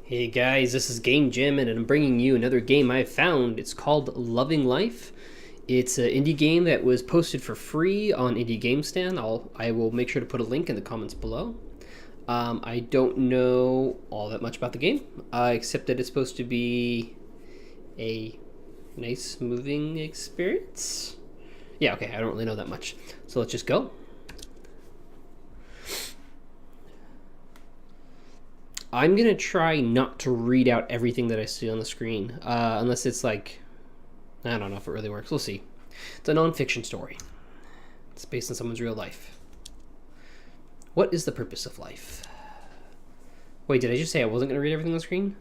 Hey guys, this is Game Jim, and I'm bringing you another game I found. It's called Loving Life. It's an indie game that was posted for free on Indie Game Stand. I will make sure to put a link in the comments below. I don't know all that much about the game, except that it's supposed to be a nice moving experience. Yeah, okay, I don't really know that much. So let's just go. I'm going to try not to read out everything that I see on the screen, unless it's like, I don't know if it really works. We'll see. It's a non-fiction story. It's based on someone's real life. What is the purpose of life? Wait, did I just say I wasn't going to read everything on the screen?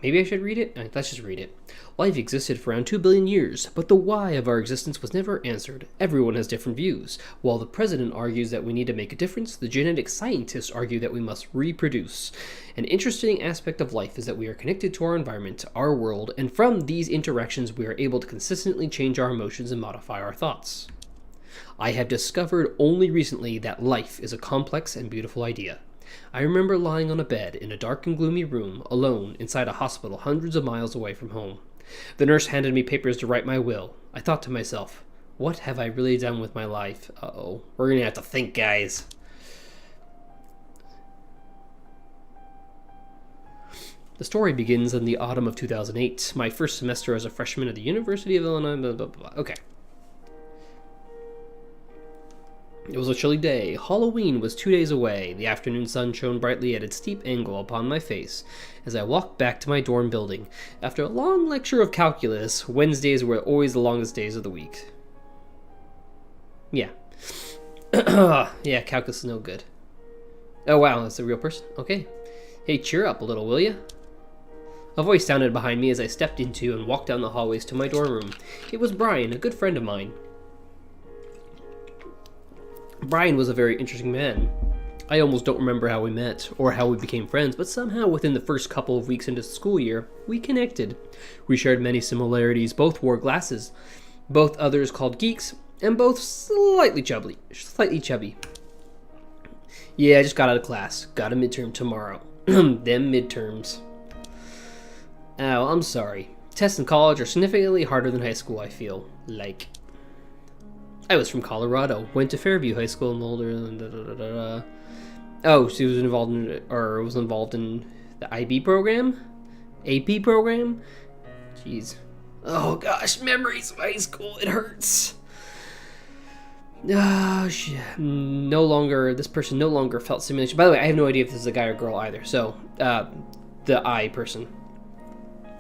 Maybe I should read it? Let's just read it. Life existed for around 2 billion years, but the why of our existence was never answered. Everyone has different views. While the president argues that we need to make a difference, the genetic scientists argue that we must reproduce. An interesting aspect of life is that we are connected to our environment, our world, and from these interactions we are able to consistently change our emotions and modify our thoughts. I have discovered only recently that life is a complex and beautiful idea. I remember lying on a bed in a dark and gloomy room, alone, inside a hospital hundreds of miles away from home. The nurse handed me papers to write my will. I thought to myself, what have I really done with my life? Uh-oh. We're gonna have to think, guys. The story begins in the autumn of 2008, my first semester as a freshman at the University of Illinois, blah, blah, blah. Okay. It was a chilly day. Halloween was 2 days away. The afternoon sun shone brightly at its steep angle upon my face as I walked back to my dorm building. After a long lecture of calculus, Wednesdays were always the longest days of the week. Yeah. Yeah, calculus is no good. Oh wow, that's a real person? Okay. Hey, cheer up a little, will ya? A voice sounded behind me as I stepped into and walked down the hallways to my dorm room. It was Brian, a good friend of mine. Brian was a very interesting man. I almost don't remember how we met, or how we became friends, but somehow within the first couple of weeks into the school year, we connected. We shared many similarities, both wore glasses, both others called geeks, and both slightly chubby. Yeah, I just got out of class. Got a midterm tomorrow. Them midterms. Oh, I'm sorry. Tests in college are significantly harder than high school, I feel like. I was from Colorado. Went to Fairview High School in Boulder. Oh, she was involved in the IB program, AP program. Jeez. Oh gosh, memories of high school. It hurts. This person no longer felt simulation. By the way, I have no idea if this is a guy or girl either. So, the I person.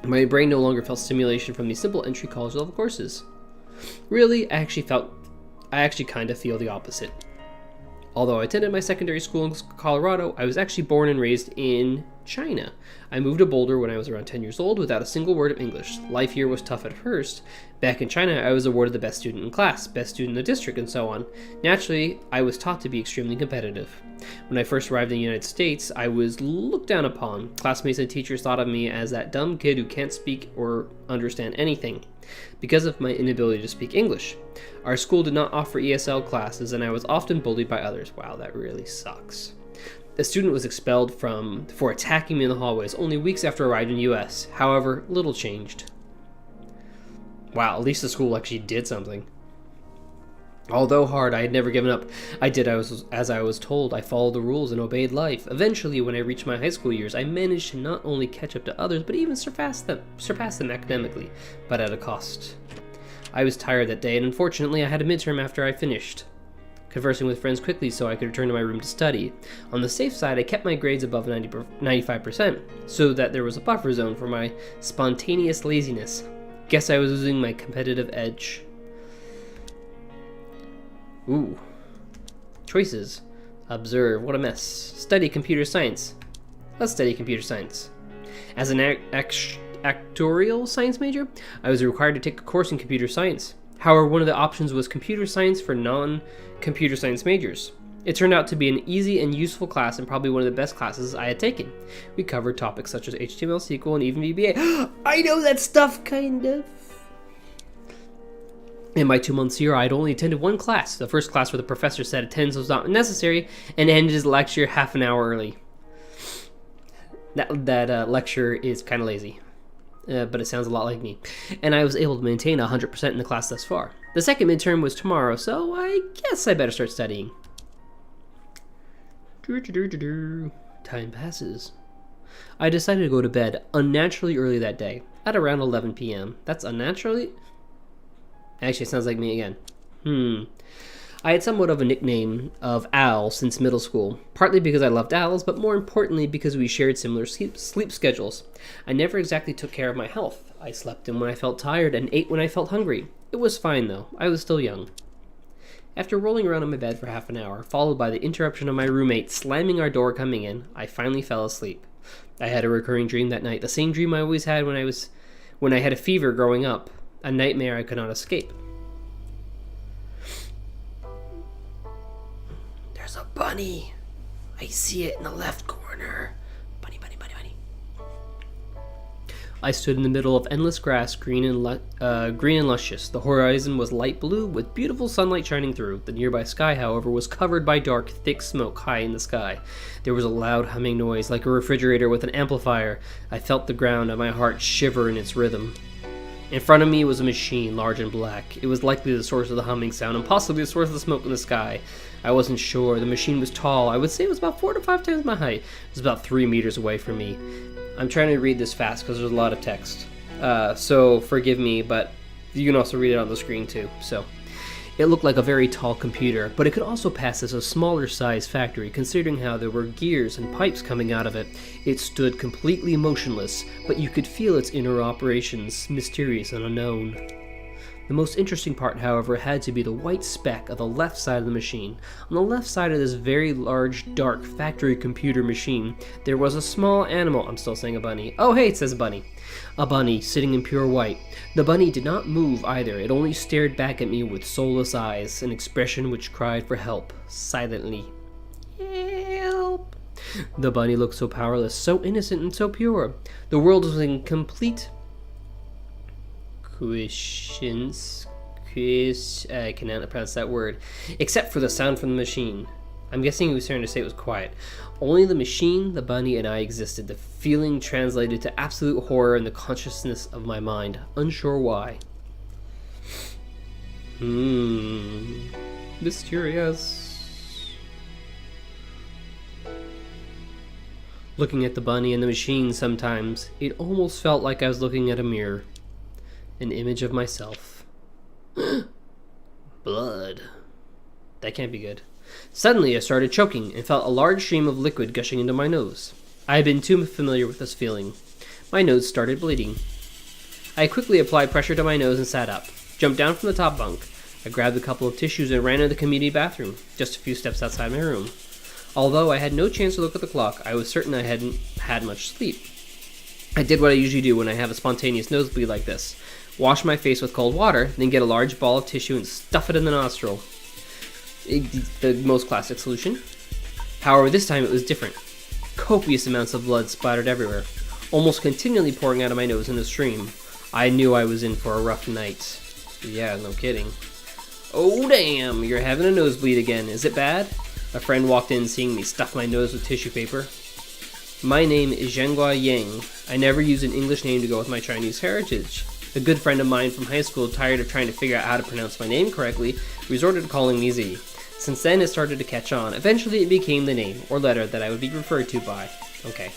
My brain no longer felt stimulation from these simple entry college level courses. Really, I actually kind of feel the opposite. Although I attended my secondary school in Colorado, I was actually born and raised in China. I moved to Boulder when I was around 10 years old without a single word of English. Life here was tough at first. Back in China, I was awarded the best student in class, best student in the district, and so on. Naturally, I was taught to be extremely competitive. When I first arrived in the United States, I was looked down upon. Classmates and teachers thought of me as that dumb kid who can't speak or understand anything because of my inability to speak English. Our school did not offer ESL classes, and I was often bullied by others. Wow, that really sucks. A student was expelled for attacking me in the hallways only weeks after I arrived in the US. However, little changed. Wow, at least the school actually did something. Although hard, I had never given up. As I was told. I followed the rules and obeyed life. Eventually, when I reached my high school years, I managed to not only catch up to others, but even surpass them academically, but at a cost. I was tired that day, and unfortunately, I had a midterm after I finished. Conversing with friends quickly so I could return to my room to study. On the safe side, I kept my grades above 95%, so that there was a buffer zone for my spontaneous laziness. Guess I was losing my competitive edge. Ooh. Choices. Observe. What a mess. Study computer science. Let's study computer science. As an actuarial science major, I was required to take a course in computer science. However, one of the options was computer science for non-computer science majors. It turned out to be an easy and useful class and probably one of the best classes I had taken. We covered topics such as HTML, SQL, and even VBA. I know that stuff, kind of. In my 2 months here, I had only attended one class, the first class where the professor said attendance was not necessary and ended his lecture half an hour early. That lecture is kind of lazy. But it sounds a lot like me. And I was able to maintain 100% in the class thus far. The second midterm was tomorrow, so I guess I better start studying. Time passes. I decided to go to bed unnaturally early that day, at around 11 p.m. That's unnaturally? Actually, it sounds like me again. I had somewhat of a nickname of Al since middle school, partly because I loved owls, but more importantly because we shared similar sleep schedules. I never exactly took care of my health. I slept in when I felt tired and ate when I felt hungry. It was fine, though. I was still young. After rolling around on my bed for half an hour, followed by the interruption of my roommate slamming our door coming in, I finally fell asleep. I had a recurring dream that night, the same dream I always had when I had a fever growing up, a nightmare I could not escape. There's a bunny. I see it in the left corner. Bunny, bunny, bunny, bunny. I stood in the middle of endless grass, green and luscious. The horizon was light blue, with beautiful sunlight shining through. The nearby sky, however, was covered by dark, thick smoke high in the sky. There was a loud humming noise, like a refrigerator with an amplifier. I felt the ground and my heart shiver in its rhythm. In front of me was a machine, large and black. It was likely the source of the humming sound, and possibly the source of the smoke in the sky. I wasn't sure. The machine was tall. I would say it was about 4 to 5 times my height. It was about 3 meters away from me. I'm trying to read this fast because there's a lot of text. So forgive me, but you can also read it on the screen too. So it looked like a very tall computer, but it could also pass as a smaller size factory, considering how there were gears and pipes coming out of it. It stood completely motionless, but you could feel its inner operations, mysterious and unknown. The most interesting part, however, had to be the white speck of the left side of the machine. On the left side of this very large, dark factory computer machine, there was a small animal. I'm still saying a bunny. Oh, hey, it says bunny. A bunny sitting in pure white. The bunny did not move either. It only stared back at me with soulless eyes, an expression which cried for help, silently. Help! The bunny looked so powerless, so innocent, and so pure. The world was in complete quiescence. I cannot pronounce that word, except for the sound from the machine. I'm guessing he was trying to say it was quiet. Only the machine, the bunny, and I existed. The feeling translated to absolute horror in the consciousness of my mind, unsure why. Mysterious. Looking at the bunny and the machine sometimes, it almost felt like I was looking at a mirror. An image of myself. Blood. That can't be good. Suddenly I started choking and felt a large stream of liquid gushing into my nose. I had been too familiar with this feeling. My nose started bleeding. I quickly applied pressure to my nose and sat up, jumped down from the top bunk. I grabbed a couple of tissues and ran to the community bathroom, just a few steps outside my room. Although I had no chance to look at the clock, I was certain I hadn't had much sleep. I did what I usually do when I have a spontaneous nosebleed like this. Wash my face with cold water, then get a large ball of tissue and stuff it in the nostril. The most classic solution. However, this time it was different. Copious amounts of blood splattered everywhere, almost continually pouring out of my nose in a stream. I knew I was in for a rough night. Yeah, no kidding. Oh damn, you're having a nosebleed again. Is it bad? A friend walked in seeing me stuff my nose with tissue paper. My name is Zhenghua Yang. I never use an English name to go with my Chinese heritage. A good friend of mine from high school, tired of trying to figure out how to pronounce my name correctly, resorted to calling me Z. Since then, it started to catch on. Eventually, it became the name, or letter, that I would be referred to by. Okay.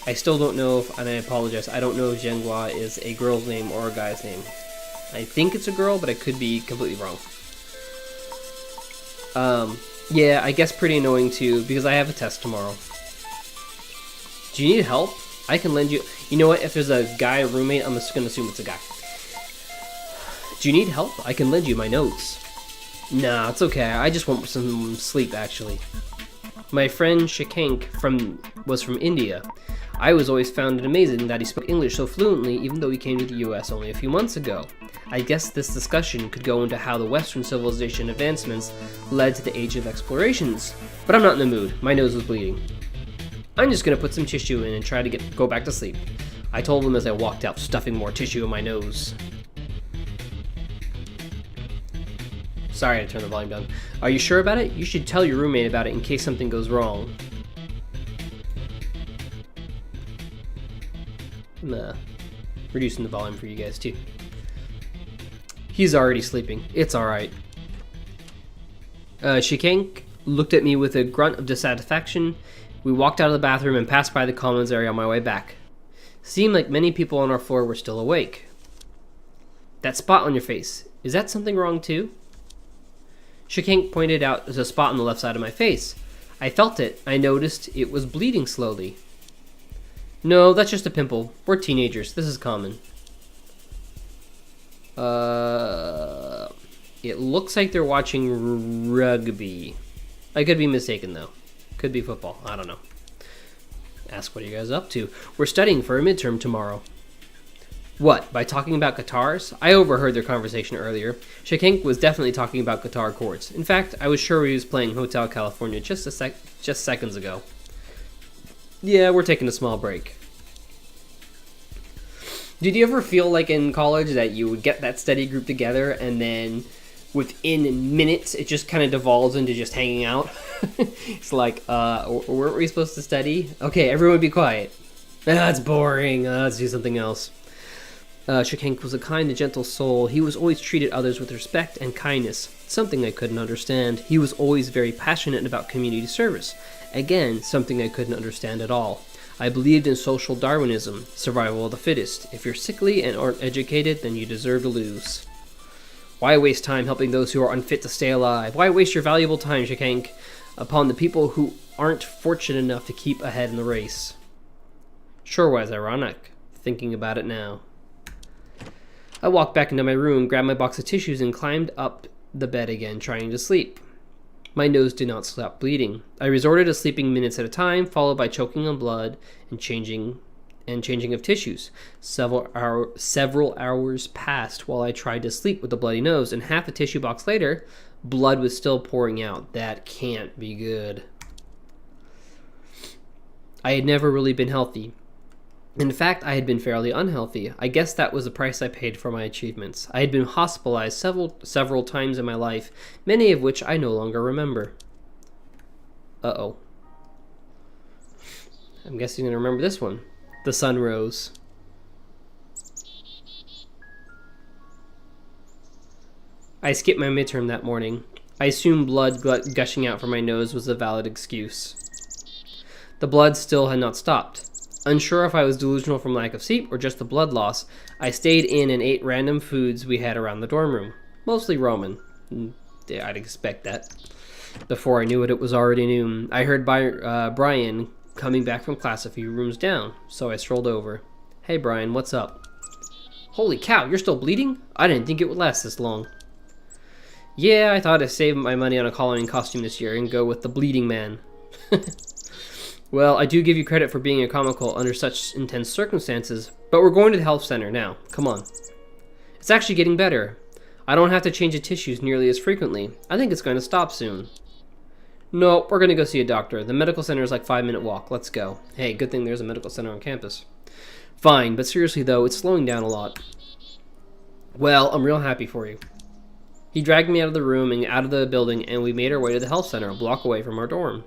I still don't know if, and I apologize, I don't know if Zhenghua is a girl's name or a guy's name. I think it's a girl, but I could be completely wrong. Yeah, I guess pretty annoying too, because I have a test tomorrow. Do you need help? I can lend you... You know what? If there's a guy roommate, I'm just going to assume it's a guy. Do you need help? I can lend you my notes. Nah, it's okay. I just want some sleep, actually. My friend Shikank was from India. I was always found it amazing that he spoke English so fluently, even though he came to the US only a few months ago. I guess this discussion could go into how the Western civilization advancements led to the Age of Explorations. But I'm not in the mood. My nose was bleeding. I'm just gonna put some tissue in and try to go back to sleep. I told him as I walked out, stuffing more tissue in my nose. Sorry, I turned the volume down. Are you sure about it? You should tell your roommate about it in case something goes wrong. I'm reducing the volume for you guys too. He's already sleeping. It's alright. Shikank looked at me with a grunt of dissatisfaction. We walked out of the bathroom and passed by the commons area on my way back. Seemed like many people on our floor were still awake. That spot on your face, is that something wrong too? Shikank pointed out the spot on the left side of my face. I felt it. I noticed it was bleeding slowly. No, that's just a pimple. We're teenagers. This is common. It looks like they're watching rugby. I could be mistaken, though. Could be football. I don't know. Ask what are you guys up to. We're studying for a midterm tomorrow. What, by talking about guitars? I overheard their conversation earlier. Shikank was definitely talking about guitar chords. In fact, I was sure he was playing Hotel California just seconds ago. Yeah, we're taking a small break. Did you ever feel like in college that you would get that study group together and then within minutes it just kind of devolves into just hanging out? It's like, weren't we supposed to study? Okay, everyone be quiet. That's boring. Let's do something else. Shikank was a kind and gentle soul. He was always treated others with respect and kindness, something I couldn't understand. He was always very passionate about community service. Again, something I couldn't understand at all. I believed in social Darwinism, survival of the fittest. If you're sickly and aren't educated, then you deserve to lose. Why waste time helping those who are unfit to stay alive? Why waste your valuable time, Shikank, upon the people who aren't fortunate enough to keep ahead in the race? Sure was ironic, thinking about it now. I walked back into my room, grabbed my box of tissues, and climbed up the bed again, trying to sleep. My nose did not stop bleeding. I resorted to sleeping minutes at a time, followed by choking on blood and changing of tissues. Several hours passed while I tried to sleep with a bloody nose, and half a tissue box later, blood was still pouring out. That can't be good. I had never really been healthy. In fact, I had been fairly unhealthy. I guess that was the price I paid for my achievements. I had been hospitalized several times in my life, many of which I no longer remember. Uh-oh. I'm guessing I'm going to remember this one. The sun rose. I skipped my midterm that morning. I assumed blood gushing out from my nose was a valid excuse. The blood still had not stopped. Unsure if I was delusional from lack of sleep or just the blood loss, I stayed in and ate random foods we had around the dorm room. Mostly ramen. Yeah, I'd expect that. Before I knew it was already noon. I heard Brian coming back from class a few rooms down, so I strolled over. Hey Brian, what's up? Holy cow, you're still bleeding? I didn't think it would last this long. Yeah, I thought I'd save my money on a Halloween costume this year and go with the bleeding man. Well, I do give you credit for being comical under such intense circumstances, but we're going to the health center now. Come on. It's actually getting better. I don't have to change the tissues nearly as frequently. I think it's going to stop soon. No, we're going to go see a doctor. The medical center is like a 5-minute walk. Let's go. Hey, good thing there's a medical center on campus. Fine, but seriously though, it's slowing down a lot. Well, I'm real happy for you. He dragged me out of the room and out of the building, and we made our way to the health center, a block away from our dorm.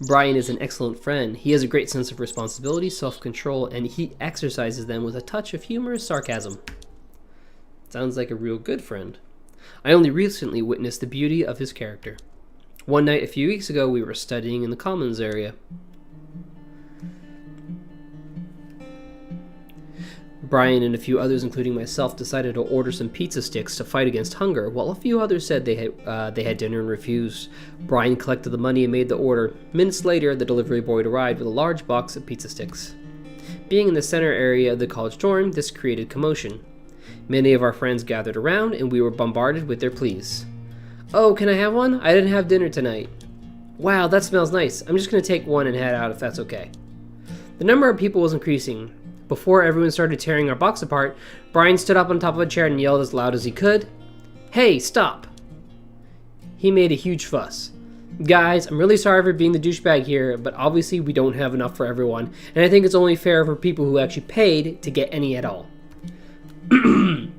Brian is an excellent friend. He has a great sense of responsibility, self-control, and he exercises them with a touch of humorous sarcasm. Sounds like a real good friend. I only recently witnessed the beauty of his character. One night a few weeks ago, we were studying in the commons area. Brian and a few others, including myself, decided to order some pizza sticks to fight against hunger, while a few others said they had dinner and refused. Brian collected the money and made the order. Minutes later, the delivery boy arrived with a large box of pizza sticks. Being in the center area of the college dorm, this created commotion. Many of our friends gathered around, and we were bombarded with their pleas. Oh, can I have one? I didn't have dinner tonight. Wow, that smells nice. I'm just going to take one and head out if that's okay. The number of people was increasing. Before everyone started tearing our box apart, Brian stood up on top of a chair and yelled as loud as he could, "Hey, stop!" He made a huge fuss. Guys, I'm really sorry for being the douchebag here, but obviously we don't have enough for everyone, and I think it's only fair for people who actually paid to get any at all. I'm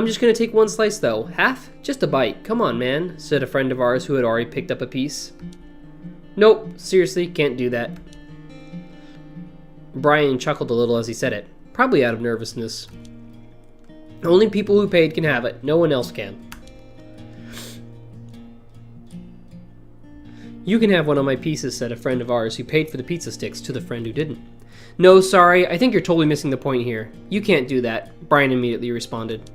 just gonna take one slice though. Half? Just a bite. Come on, man, said a friend of ours who had already picked up a piece. Nope, seriously, can't do that. Brian chuckled a little as he said it, probably out of nervousness. Only people who paid can have it. No one else can. You can have one of my pieces, said a friend of ours who paid for the pizza sticks to the friend who didn't. No, sorry, I think you're totally missing the point here. You can't do that, Brian immediately responded.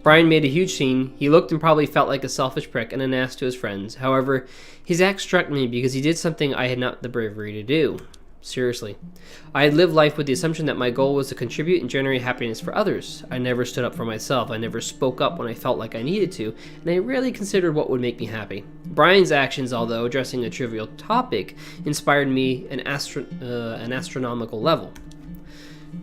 Brian made a huge scene. He looked and probably felt like a selfish prick and an ass to his friends. However, his act struck me because he did something I had not the bravery to do. Seriously. I had lived life with the assumption that my goal was to contribute and generate happiness for others. I never stood up for myself. I never spoke up when I felt like I needed to, and I rarely considered what would make me happy. Brian's actions, although addressing a trivial topic, inspired me an astronomical level.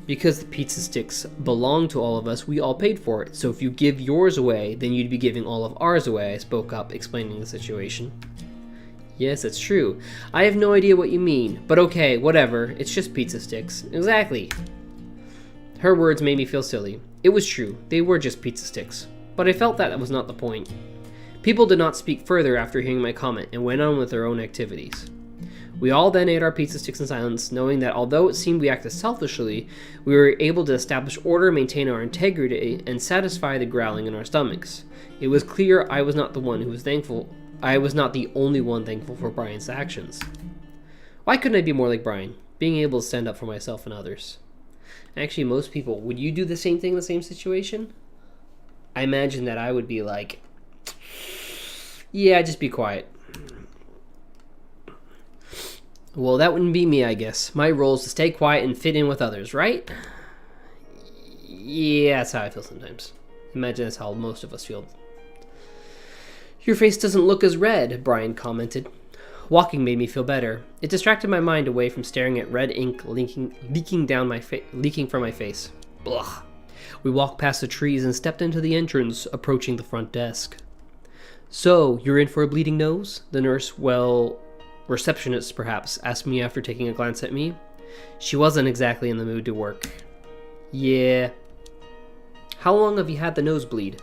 Because the pizza sticks belong to all of us, we all paid for it. So if you give yours away, then you'd be giving all of ours away, I spoke up, explaining the situation. Yes, it's true. I have no idea what you mean, but okay, whatever. It's just pizza sticks. Exactly. Her words made me feel silly. It was true. They were just pizza sticks. But I felt that was not the point. People did not speak further after hearing my comment and went on with their own activities. We all then ate our pizza sticks in silence, knowing that although it seemed we acted selfishly, we were able to establish order, maintain our integrity, and satisfy the growling in our stomachs. It was clear I was not the only one thankful for Brian's actions. Why couldn't I be more like Brian, being able to stand up for myself and others? Actually, most people, would you do the same thing in the same situation? I imagine that I would be like, yeah, just be quiet. Well, that wouldn't be me, I guess. My role is to stay quiet and fit in with others, right? Yeah, that's how I feel sometimes. Imagine that's how most of us feel. Your face doesn't look as red, Brian commented. Walking made me feel better. It distracted my mind away from staring at red ink leaking from my face. Blah. We walked past the trees and stepped into the entrance, approaching the front desk. So, you're in for a bleeding nose? The nurse, receptionist perhaps, asked me after taking a glance at me. She wasn't exactly in the mood to work. Yeah. How long have you had the nosebleed?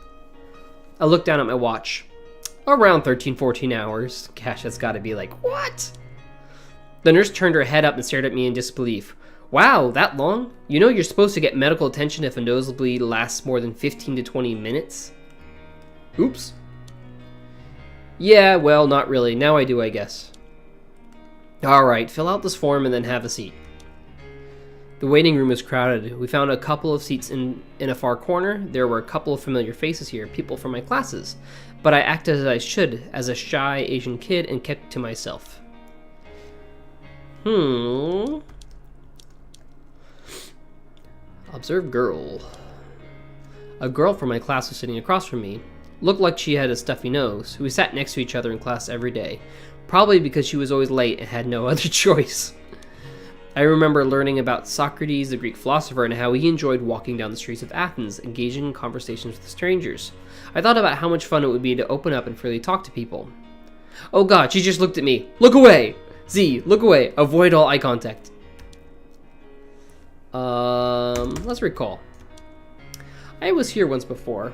I looked down at my watch. Around 13-14 hours. Gosh, that's gotta be like, what? The nurse turned her head up and stared at me in disbelief. Wow, that long? You know you're supposed to get medical attention if a nosebleed lasts more than 15 to 20 minutes? Oops. Yeah, well, not really. Now I do, I guess. Alright, fill out this form and then have a seat. The waiting room was crowded. We found a couple of seats in a far corner. There were a couple of familiar faces here, people from my classes. But I acted as I should, as a shy Asian kid, and kept to myself. Observe girl. A girl from my class was sitting across from me. Looked like she had a stuffy nose. We sat next to each other in class every day. Probably because she was always late and had no other choice. I remember learning about Socrates, the Greek philosopher, and how he enjoyed walking down the streets of Athens, engaging in conversations with strangers. I thought about how much fun it would be to open up and freely talk to people. Oh god, she just looked at me. Look away! Z, look away. Avoid all eye contact. Let's recall. I was here once before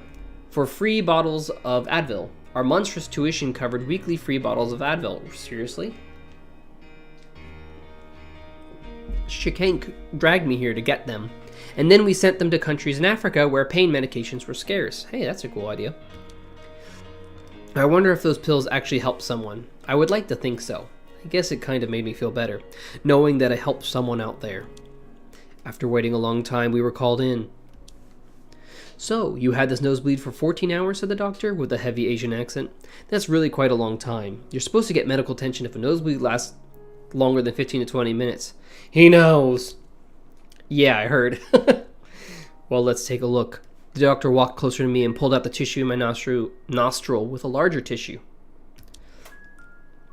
for free bottles of Advil. Our monstrous tuition covered weekly free bottles of Advil. Seriously? Shikank dragged me here to get them, and then we sent them to countries in Africa where pain medications were scarce. Hey, that's a cool idea. I wonder if those pills actually helped someone. I would like to think so. I guess it kind of made me feel better, knowing that I helped someone out there. After waiting a long time, we were called in. So, you had this nosebleed for 14 hours, said the doctor, with a heavy Asian accent. That's really quite a long time. You're supposed to get medical attention if a nosebleed lasts longer than 15 to 20 minutes. He knows. Yeah, I heard. Well, let's take a look. The doctor walked closer to me and pulled out the tissue in my nostril with a larger tissue.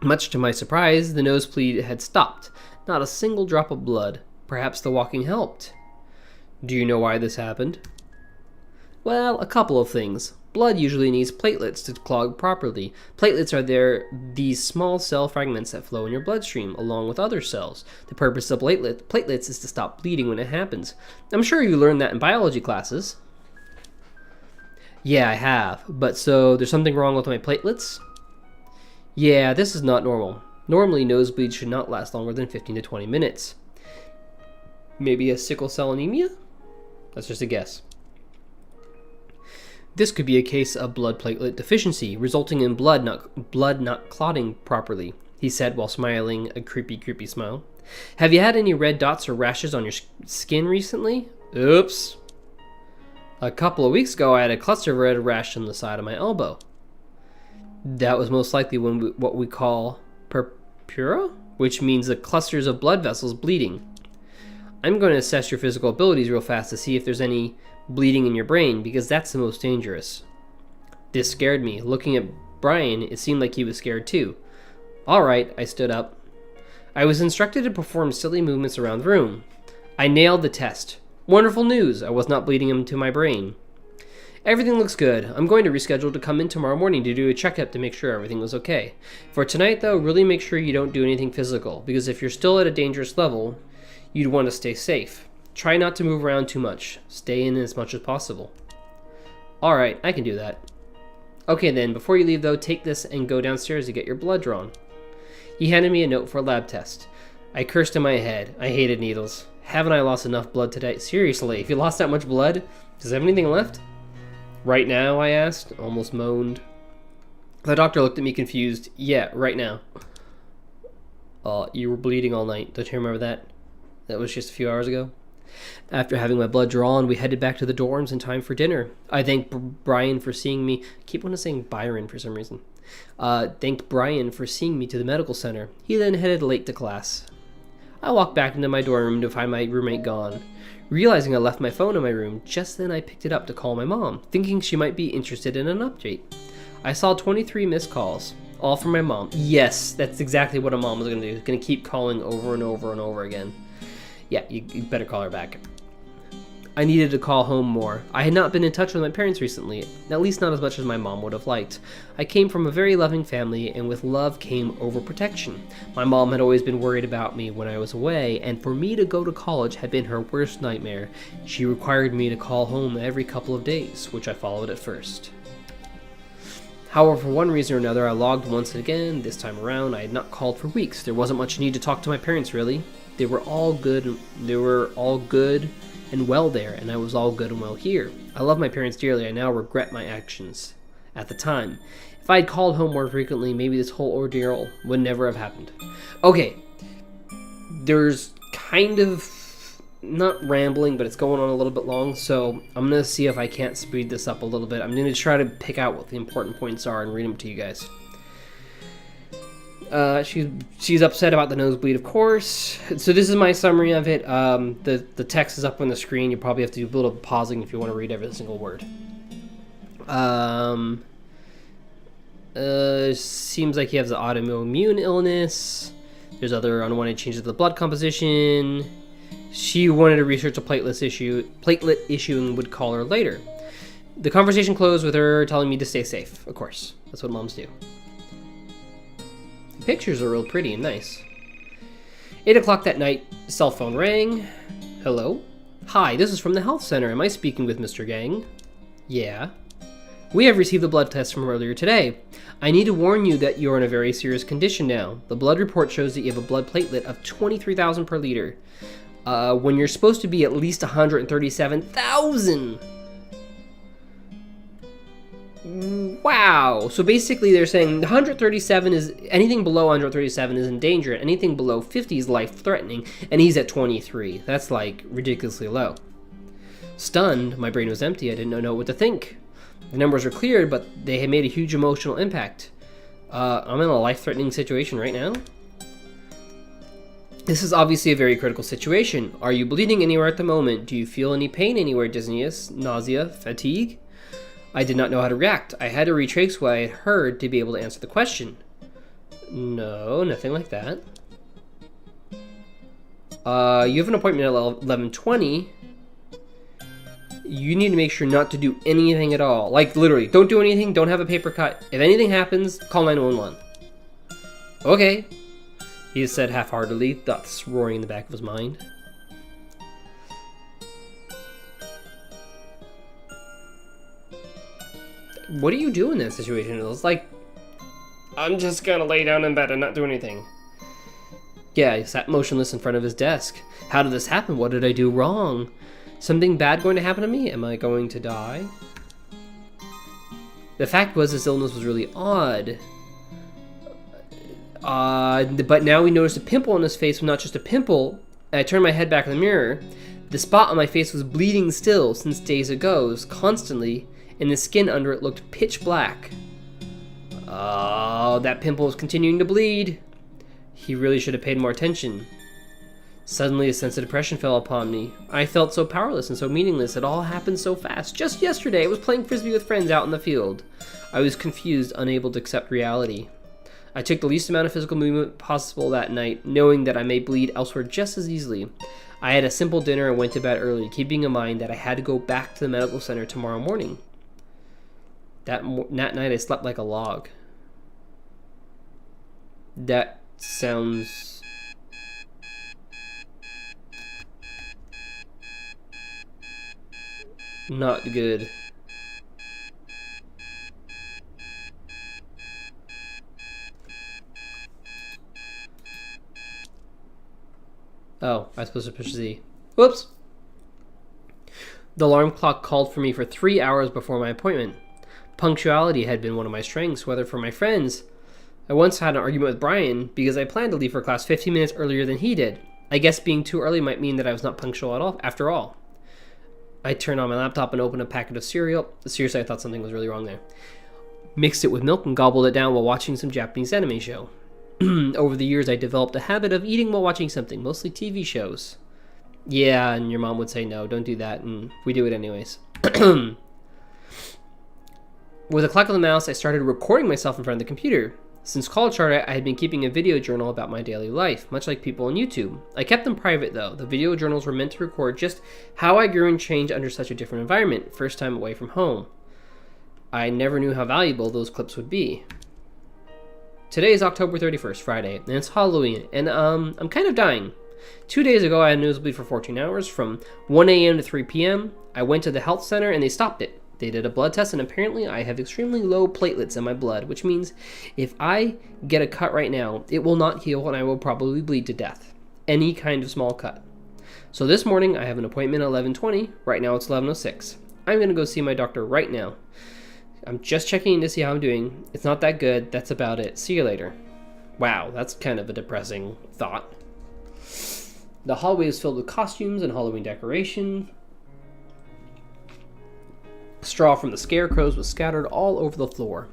Much to my surprise, the nosebleed had stopped. Not a single drop of blood. Perhaps the walking helped. Do you know why this happened? Well, a couple of things. Blood usually needs platelets to clog properly. Platelets are these small cell fragments that flow in your bloodstream, along with other cells. The purpose of platelets is to stop bleeding when it happens. I'm sure you learned that in biology classes. Yeah, I have. But so, there's something wrong with my platelets? Yeah, this is not normal. Normally, nosebleeds should not last longer than 15 to 20 minutes. Maybe a sickle cell anemia? That's just a guess. This could be a case of blood platelet deficiency, resulting in blood not clotting properly, he said while smiling a creepy smile. Have you had any red dots or rashes on your skin recently? Oops. A couple of weeks ago, I had a cluster of red rash on the side of my elbow. That was most likely what we call purpura, which means the clusters of blood vessels bleeding. I'm going to assess your physical abilities real fast to see if there's any bleeding in your brain, because that's the most dangerous. This scared me. Looking at Brian, it seemed like he was scared too. All right, I stood up. I was instructed to perform silly movements around the room. I nailed the test. Wonderful news, I was not bleeding into my brain. Everything looks good. I'm going to reschedule to come in tomorrow morning to do a checkup to make sure everything was okay. For tonight, though, really make sure you don't do anything physical, because if you're still at a dangerous level, you'd want to stay safe. Try not to move around too much. Stay in as much as possible. Alright, I can do that. Okay then, before you leave though, take this and go downstairs to get your blood drawn. He handed me a note for a lab test. I cursed in my head. I hated needles. Haven't I lost enough blood today? Seriously, if you lost that much blood, does it have anything left? Right now, I asked, almost moaned. The doctor looked at me confused. Yeah, right now. You were bleeding all night. Don't you remember that? That was just a few hours ago. After having my blood drawn, we headed back to the dorms in time for dinner. I thanked Brian for seeing me. I keep wanting to say Byron for some reason. Thanked Brian for seeing me to the medical center. He then headed late to class. I walked back into my dorm room to find my roommate gone. Realizing I left my phone in my room, just then I picked it up to call my mom, thinking she might be interested in an update. I saw 23 missed calls, all from my mom. Yes, that's exactly what a mom was going to do. Going to keep calling over and over and over again. Yeah, you better call her back. I needed to call home more. I had not been in touch with my parents recently, at least not as much as my mom would have liked. I came from a very loving family, and with love came overprotection. My mom had always been worried about me when I was away, and for me to go to college had been her worst nightmare. She required me to call home every couple of days, which I followed at first. However, for one reason or another, I logged once again. This time around, I had not called for weeks. There wasn't much need to talk to my parents, really. They were all good and well there, and I was all good and well here. I love my parents dearly. I now regret my actions. At the time, if I had called home more frequently, maybe this whole ordeal would never have happened. Okay, there's kind of, not rambling, but it's going on a little bit long, so I'm going to see if I can't speed this up a little bit. I'm going to try to pick out what the important points are and read them to you guys. She's upset about the nosebleed, of course. So this is my summary of it. The text is up on the screen. You probably have to do a little pausing if you want to read every single word. Seems like he has an autoimmune illness. There's other unwanted changes to the blood composition. She wanted to research a platelet issue and would call her later. The conversation closed with her telling me to stay safe. Of course, that's what moms do. Pictures are real pretty and nice. 8 o'clock that night, cell phone rang. Hello? Hi, this is from the health center. Am I speaking with Mr. Gang? Yeah. We have received the blood test from earlier today. I need to warn you that you're in a very serious condition now. The blood report shows that you have a blood platelet of 23,000 per liter. When you're supposed to be at least 137,000. Wow. So basically they're saying 137 is, anything below 137 is in danger, and anything below 50 is life-threatening, and he's at 23. That's like ridiculously low. Stunned, my brain was empty. I didn't know what to think. The numbers were cleared, but they had made a huge emotional impact. I'm in a life-threatening situation right now. This is obviously a very critical situation. Are you bleeding anywhere at the moment? Do you feel any pain anywhere? Dizziness, nausea, fatigue? I did not know how to react. I had to retrace what I had heard to be able to answer the question. No, nothing like that. You have an appointment at 11:20. You need to make sure not to do anything at all. Like, literally, don't do anything, don't have a paper cut. If anything happens, call 911. Okay, he said half-heartedly, thoughts roaring in the back of his mind. What do you do in that situation? It's like, I'm just gonna lay down in bed and not do anything. Yeah, he sat motionless in front of his desk. How did this happen? What did I do wrong? Something bad going to happen to me? Am I going to die? The fact was, his illness was really odd. But now we noticed a pimple on his face was not just a pimple. I turned my head back in the mirror. The spot on my face was bleeding still since days ago, constantly, and the skin under it looked pitch black. Oh, that pimple was continuing to bleed. He really should have paid more attention. Suddenly, a sense of depression fell upon me. I felt so powerless and so meaningless. It all happened so fast. Just yesterday, I was playing frisbee with friends out in the field. I was confused, unable to accept reality. I took the least amount of physical movement possible that night, knowing that I may bleed elsewhere just as easily. I had a simple dinner and went to bed early, keeping in mind that I had to go back to the medical center tomorrow morning. That night, I slept like a log. That sounds... not good. Oh, I was supposed to push Z. Whoops! The alarm clock called for me for 3 hours before my appointment. Punctuality had been one of my strengths, whether for my friends. I once had an argument with Brian because I planned to leave for class 15 minutes earlier than he did. I guess being too early might mean that I was not punctual at all, after all. I turned on my laptop and opened a packet of cereal. Seriously, I thought something was really wrong there. Mixed it with milk and gobbled it down while watching some Japanese anime show. Over the years, I developed a habit of eating while watching something, mostly TV shows. Yeah, and your mom would say, no, don't do that, and we do it anyways. With a click of the mouse, I started recording myself in front of the computer. Since college started, I had been keeping a video journal about my daily life, much like people on YouTube. I kept them private, though. The video journals were meant to record just how I grew and changed under such a different environment, first time away from home. I never knew how valuable those clips would be. Today is October 31st, Friday, and it's Halloween, and I'm kind of dying. 2 days ago, I had a nosebleed for 14 hours, from 1 a.m. to 3 p.m. I went to the health center, and they stopped it. They did a blood test, and apparently I have extremely low platelets in my blood, which means if I get a cut right now, it will not heal, and I will probably bleed to death. Any kind of small cut. So this morning, I have an appointment at 11:20. Right now, it's 11:06. I'm going to go see my doctor right now. I'm just checking in to see how I'm doing. It's not that good. That's about it. See you later. Wow, that's kind of a depressing thought. The hallway is filled with costumes and Halloween decoration. Straw from the scarecrows was scattered all over the floor.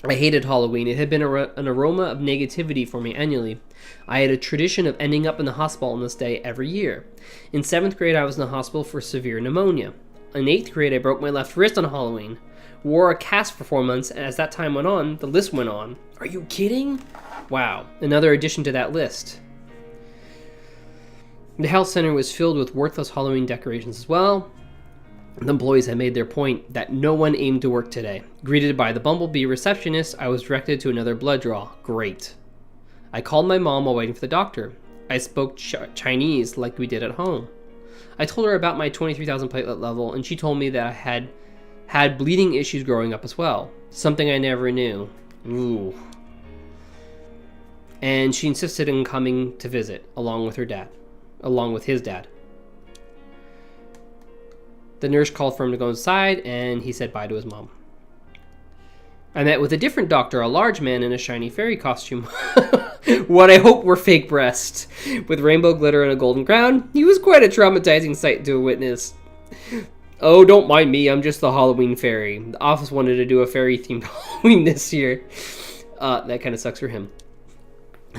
I hated Halloween. It had been an aroma of negativity for me annually. I had a tradition of ending up in the hospital on this day every year. In 7th grade, I was in the hospital for severe pneumonia. In 8th grade, I broke my left wrist on Halloween. Wore a cast for 4 months, and as that time went on, the list went on. Are you kidding? Wow, another addition to that list. The health center was filled with worthless Halloween decorations as well. The employees had made their point that no one aimed to work today. Greeted by the bumblebee receptionist, I was directed to another blood draw. Great. I called my mom while waiting for the doctor. I spoke Chinese like we did at home. I told her about my 23,000 platelet level, and she told me that I had bleeding issues growing up as well. Something I never knew. Ooh. And she insisted on coming to visit, along with his dad. The nurse called for him to go inside, and he said bye to his mom. I met with a different doctor, a large man in a shiny fairy costume. What I hope were fake breasts. With rainbow glitter and a golden crown, he was quite a traumatizing sight to witness. Oh, don't mind me, I'm just the Halloween fairy. The office wanted to do a fairy-themed Halloween this year. That kind of sucks for him.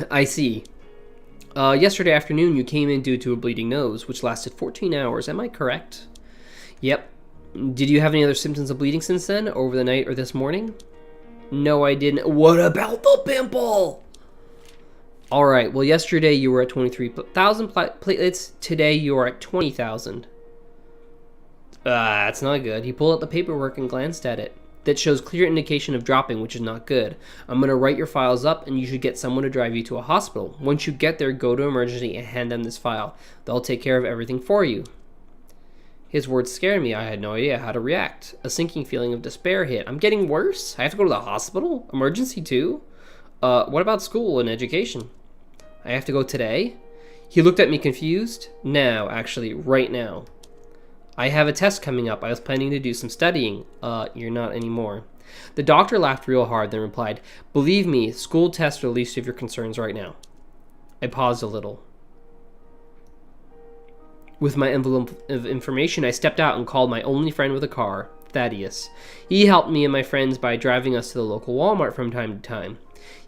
I see. Yesterday afternoon, you came in due to a bleeding nose, which lasted 14 hours. Am I correct? Yep. Did you have any other symptoms of bleeding since then, over the night or this morning? No, I didn't. What about the pimple? Alright, well, yesterday you were at 23,000 platelets. Today you are at 20,000. That's not good. He pulled out the paperwork and glanced at it. That shows clear indication of dropping, which is not good. I'm going to write your files up, and you should get someone to drive you to a hospital. Once you get there, go to emergency and hand them this file. They'll take care of everything for you. His words scared me. I had no idea how to react. A sinking feeling of despair hit. I'm getting worse? I have to go to the hospital? Emergency too? What about school and education? I have to go today? He looked at me confused. Now, actually, right now. I have a test coming up. I was planning to do some studying. You're not anymore. The doctor laughed real hard, then replied, believe me, school tests are the least of your concerns right now. I paused a little. With my envelope of information, I stepped out and called my only friend with a car, Thaddeus. He helped me and my friends by driving us to the local Walmart from time to time.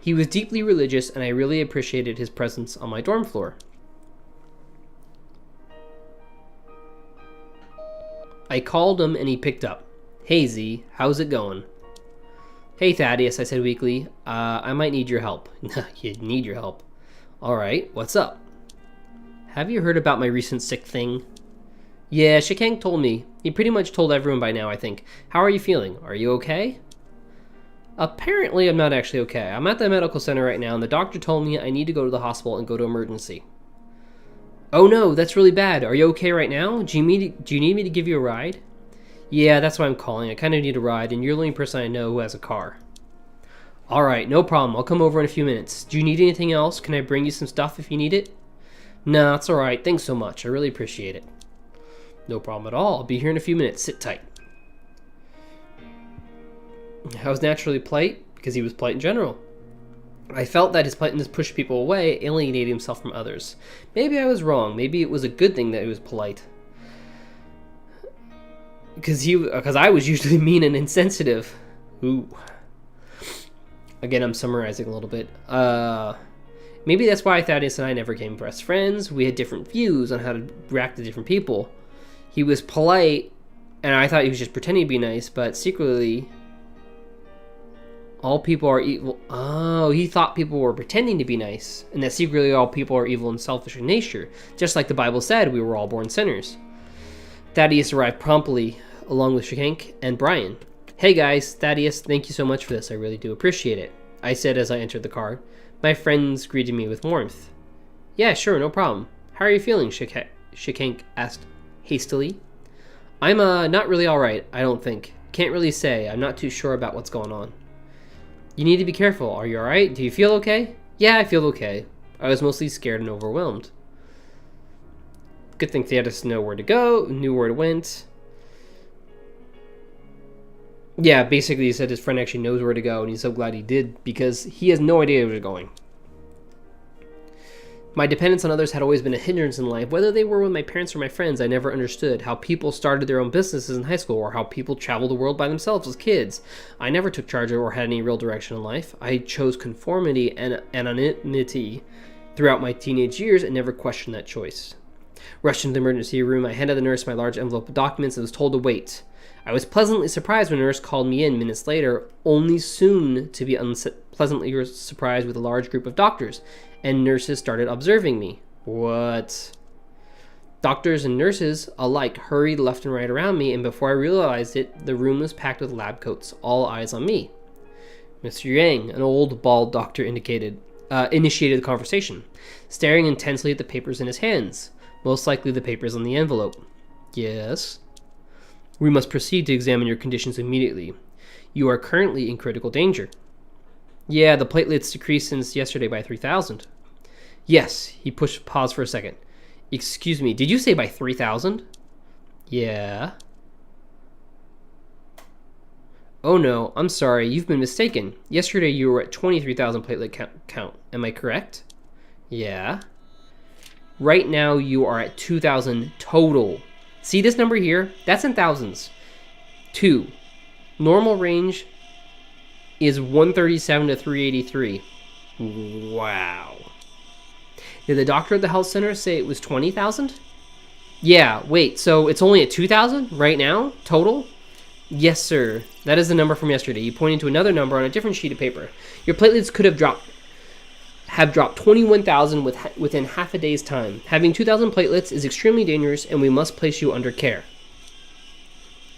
He was deeply religious, and I really appreciated his presence on my dorm floor. I called him, and he picked up. Hey, Z, how's it going? Hey, Thaddeus, I said weakly. I might need your help. You need your help. All right, what's up? Have you heard about my recent sick thing? Yeah, Shikank told me. He pretty much told everyone by now, I think. How are you feeling? Are you okay? Apparently, I'm not actually okay. I'm at the medical center right now, and the doctor told me I need to go to the hospital and go to emergency. Oh no, that's really bad. Are you okay right now? Do you need me to give you a ride? Yeah, that's why I'm calling. I kind of need a ride, and you're the only person I know who has a car. Alright, no problem. I'll come over in a few minutes. Do you need anything else? Can I bring you some stuff if you need it? No, it's alright. Thanks so much. I really appreciate it. No problem at all. I'll be here in a few minutes. Sit tight. I was naturally polite because he was polite in general. I felt that his politeness pushed people away, alienating himself from others. Maybe I was wrong. Maybe it was a good thing that he was polite. Because I was usually mean and insensitive. Ooh. Again, I'm summarizing a little bit. Maybe that's why Thaddeus and I never became best friends. We had different views on how to react to different people. He was polite, and I thought he was just pretending to be nice, but secretly, all people are evil. Oh, he thought people were pretending to be nice, and that secretly all people are evil and selfish in nature. Just like the Bible said, we were all born sinners. Thaddeus arrived promptly, along with Shikank and Brian. Hey guys, Thaddeus, thank you so much for this. I really do appreciate it, I said as I entered the car. My friends greeted me with warmth. Yeah, sure, no problem. How are you feeling? Shikank asked hastily. I'm not really alright, I don't think. Can't really say. I'm not too sure about what's going on. You need to be careful. Are you alright? Do you feel okay? Yeah, I feel okay. I was mostly scared and overwhelmed. Good thing Thaddeus knew where to go, knew where it went. Yeah, basically he said his friend actually knows where to go, and he's so glad he did, because he has no idea where he's going. My dependence on others had always been a hindrance in life. Whether they were with my parents or my friends, I never understood how people started their own businesses in high school, or how people traveled the world by themselves as kids. I never took charge or had any real direction in life. I chose conformity and anonymity throughout my teenage years and never questioned that choice. Rushed into the emergency room, I handed the nurse my large envelope of documents and was told to wait. I was pleasantly surprised when a nurse called me in minutes later, only soon to be pleasantly surprised with a large group of doctors, and nurses started observing me. What? Doctors and nurses alike hurried left and right around me, and before I realized it, the room was packed with lab coats, all eyes on me. Mr. Yang, an old, bald doctor, initiated the conversation, staring intensely at the papers in his hands, most likely the papers on the envelope. Yes? We must proceed to examine your conditions immediately. You are currently in critical danger. Yeah, the platelets decreased since yesterday by 3,000. Yes, he paused for a second. Excuse me, did you say by 3,000? Yeah. Oh no, I'm sorry, you've been mistaken. Yesterday you were at 23,000 platelet count. Am I correct? Yeah. Right now you are at 2,000 total. See this number here? That's in thousands. 2. Normal range is 137 to 383. Wow. Did the doctor at the health center say it was 20,000? Yeah, wait, so it's only at 2,000 right now, total? Yes, sir. That is the number from yesterday. You pointed to another number on a different sheet of paper. Your platelets could have dropped 21,000 within half a day's time. Having 2,000 platelets is extremely dangerous, and we must place you under care.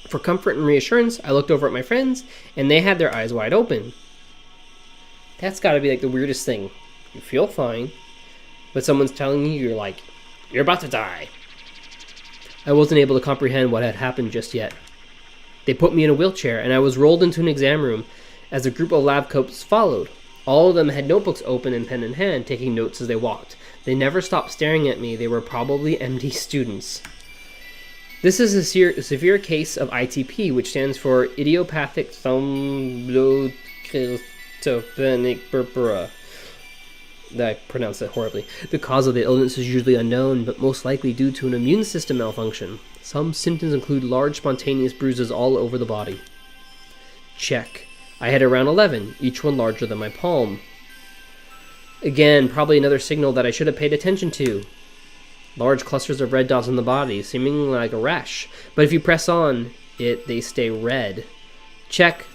For comfort and reassurance, I looked over at my friends, and they had their eyes wide open. That's got to be like the weirdest thing. You feel fine, but someone's telling you you're about to die. I wasn't able to comprehend what had happened just yet. They put me in a wheelchair, and I was rolled into an exam room as a group of lab coats followed. All of them had notebooks open and pen in hand, taking notes as they walked. They never stopped staring at me. They were probably MD students. This is a severe case of ITP, which stands for idiopathic thrombocytopenic purpura. I pronounced that horribly. The cause of the illness is usually unknown, but most likely due to an immune system malfunction. Some symptoms include large spontaneous bruises all over the body. Check. I had around 11, each one larger than my palm. Again, probably another signal that I should have paid attention to. Large clusters of red dots on the body, seeming like a rash. But if you press on it, they stay red. Check.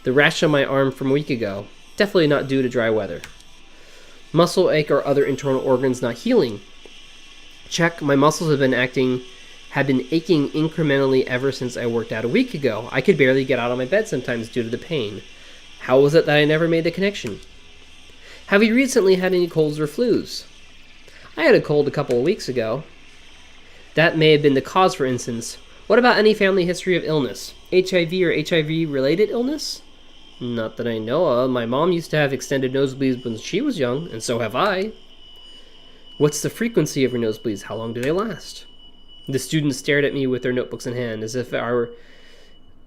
The rash on my arm from a week ago. Definitely not due to dry weather. Muscle ache or other internal organs not healing. Check. My muscles have been aching incrementally ever since I worked out a week ago. I could barely get out of my bed sometimes due to the pain. How was it that I never made the connection? Have you recently had any colds or flus? I had a cold a couple of weeks ago. That may have been the cause, for instance. What about any family history of illness? HIV or HIV-related illness? Not that I know of. My mom used to have extended nosebleeds when she was young, and so have I. What's the frequency of your nosebleeds? How long do they last? The students stared at me with their notebooks in hand, as if I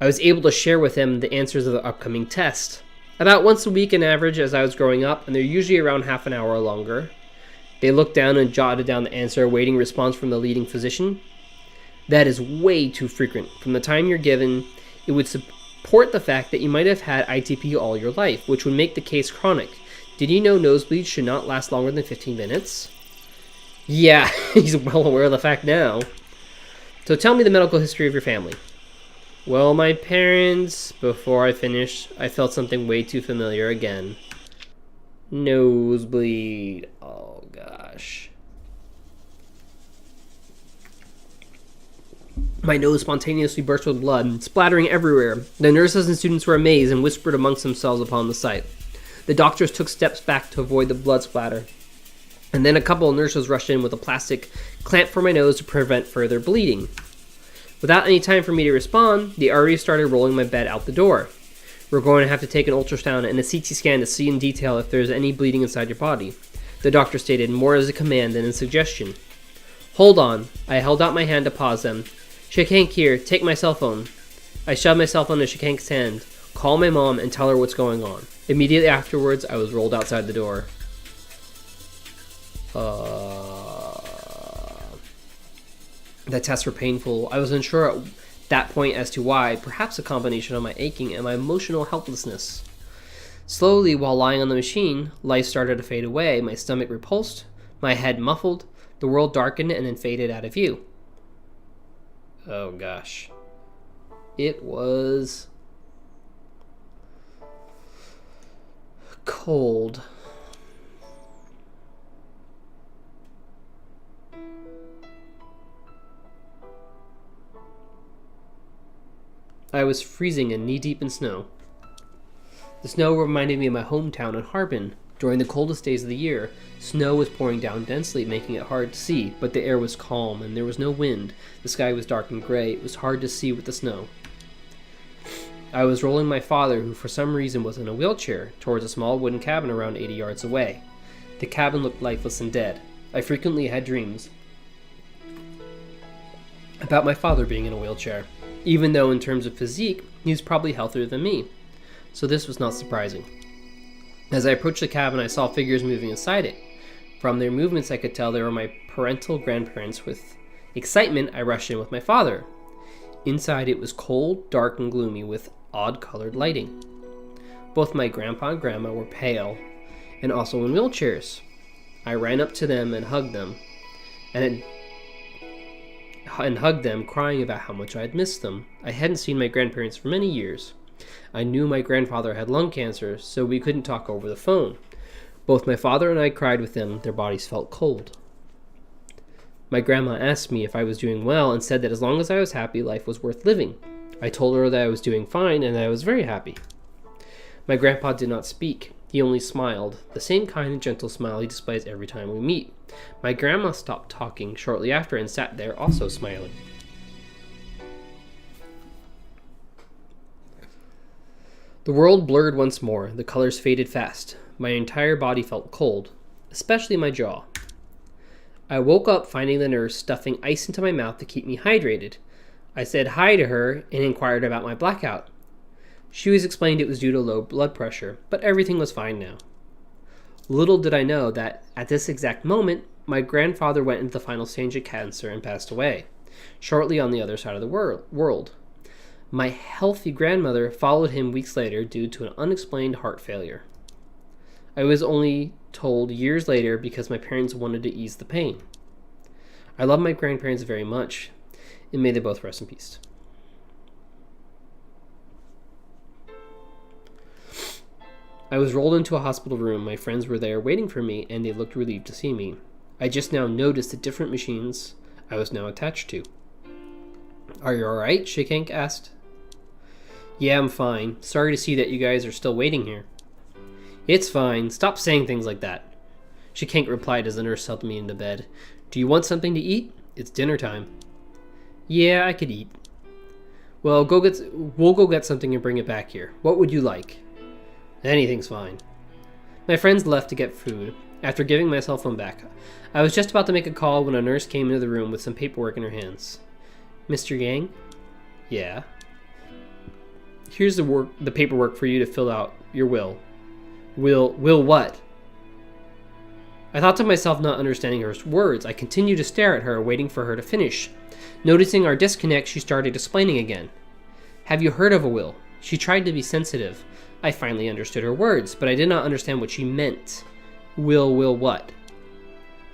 was able to share with them the answers of the upcoming test. About once a week on average as I was growing up, and they're usually around half an hour or longer. They looked down and jotted down the answer, awaiting response from the leading physician. That is way too frequent. From the time you're given, it would support the fact that you might have had ITP all your life, which would make the case chronic. Did you know nosebleeds should not last longer than 15 minutes? Yeah, he's well aware of the fact now. So tell me the medical history of your family. Well, my parents, before I finished, I felt something way too familiar again. Nosebleed. Oh, gosh. My nose spontaneously burst with blood, splattering everywhere. The nurses and students were amazed and whispered amongst themselves upon the sight. The doctors took steps back to avoid the blood splatter. And then a couple of nurses rushed in with a plastic clamp for my nose to prevent further bleeding. Without any time for me to respond, they already started rolling my bed out the door. We're going to have to take an ultrasound and a CT scan to see in detail if there's any bleeding inside your body. The doctor stated, more as a command than a suggestion. Hold on. I held out my hand to pause them. Shakank here, take my cell phone. I shoved my cell phone into Shakank's hand. Call my mom and tell her what's going on. Immediately afterwards, I was rolled outside the door. The tests were painful. I was unsure at that point as to why, perhaps a combination of my aching and my emotional helplessness. Slowly, while lying on the machine, life started to fade away. My stomach repulsed, my head muffled, the world darkened and then faded out of view. Oh gosh. It was cold. I was freezing and knee-deep in snow. The snow reminded me of my hometown in Harbin. During the coldest days of the year, snow was pouring down densely, making it hard to see, but the air was calm and there was no wind. The sky was dark and gray. It was hard to see with the snow. I was rolling my father, who for some reason was in a wheelchair, towards a small wooden cabin around 80 yards away. The cabin looked lifeless and dead. I frequently had dreams about my father being in a wheelchair, even though in terms of physique, he was probably healthier than me. So this was not surprising. As I approached the cabin, I saw figures moving inside it. From their movements, I could tell they were my parental grandparents. With excitement, I rushed in with my father. Inside, it was cold, dark, and gloomy, with odd-colored lighting. Both my grandpa and grandma were pale, and also in wheelchairs. I ran up to them and hugged them, crying about how much I had missed them. I hadn't seen my grandparents for many years. I knew my grandfather had lung cancer, so we couldn't talk over the phone. Both my father and I cried with them. Their bodies felt cold. My grandma asked me if I was doing well and said that as long as I was happy, life was worth living. I told her that I was doing fine and that I was very happy. My grandpa did not speak. He only smiled, the same kind and gentle smile he displays every time we meet. My grandma stopped talking shortly after and sat there also smiling. The world blurred once more. The colors faded fast. My entire body felt cold, especially my jaw. I woke up finding the nurse stuffing ice into my mouth to keep me hydrated. I said hi to her and inquired about my blackout. She was explained it was due to low blood pressure, but everything was fine now. Little did I know that, at this exact moment, my grandfather went into the final stage of cancer and passed away, shortly on the other side of the world. My healthy grandmother followed him weeks later due to an unexplained heart failure. I was only told years later because my parents wanted to ease the pain. I love my grandparents very much, and may they both rest in peace. I was rolled into a hospital room. My friends were there waiting for me, and they looked relieved to see me. I just now noticed the different machines I was now attached to. Are you alright? Shikank asked. Yeah, I'm fine. Sorry to see that you guys are still waiting here. It's fine. Stop saying things like that. Shikank replied as the nurse helped me into bed. Do you want something to eat? It's dinner time. Yeah, I could eat. Well, we'll go get something and bring it back here. What would you like? Anything's fine. My friends left to get food. After giving my cell phone back, I was just about to make a call when a nurse came into the room with some paperwork in her hands. Mr. Yang? Yeah. Here's the paperwork for you to fill out your will. Will what? I thought to myself, not understanding her words. I continued to stare at her, waiting for her to finish. Noticing our disconnect, she started explaining again. Have you heard of a will? She tried to be sensitive. I finally understood her words, but I did not understand what she meant. Will what?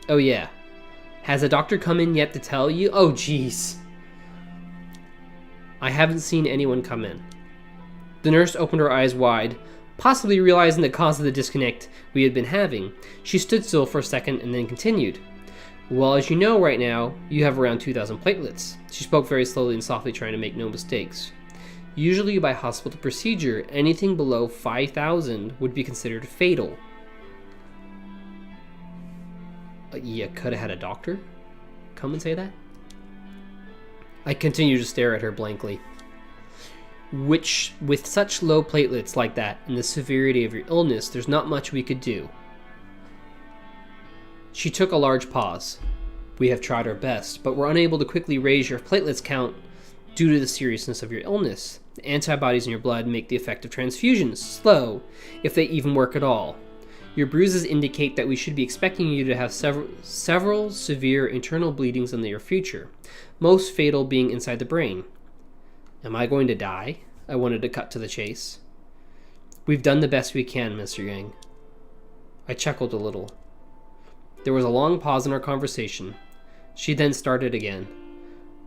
Oh yeah. Has a doctor come in yet to tell you? Oh jeez. I haven't seen anyone come in. The nurse opened her eyes wide, possibly realizing the cause of the disconnect we had been having. She stood still for a second and then continued. Well, as you know right now, you have around 2,000 platelets. She spoke very slowly and softly, trying to make no mistakes. Usually by hospital procedure, anything below 5,000 would be considered fatal. You could have had a doctor come and say that? I continued to stare at her blankly. With such low platelets like that and the severity of your illness, there's not much we could do. She took a large pause. We have tried our best, but we're unable to quickly raise your platelets count due to the seriousness of your illness. The antibodies in your blood make the effect of transfusions slow, if they even work at all. Your bruises indicate that we should be expecting you to have several severe internal bleedings in the near future, most fatal being inside the brain. Am I going to die? I wanted to cut to the chase. We've done the best we can, Mr. Yang. I chuckled a little. There was a long pause in our conversation. She then started again.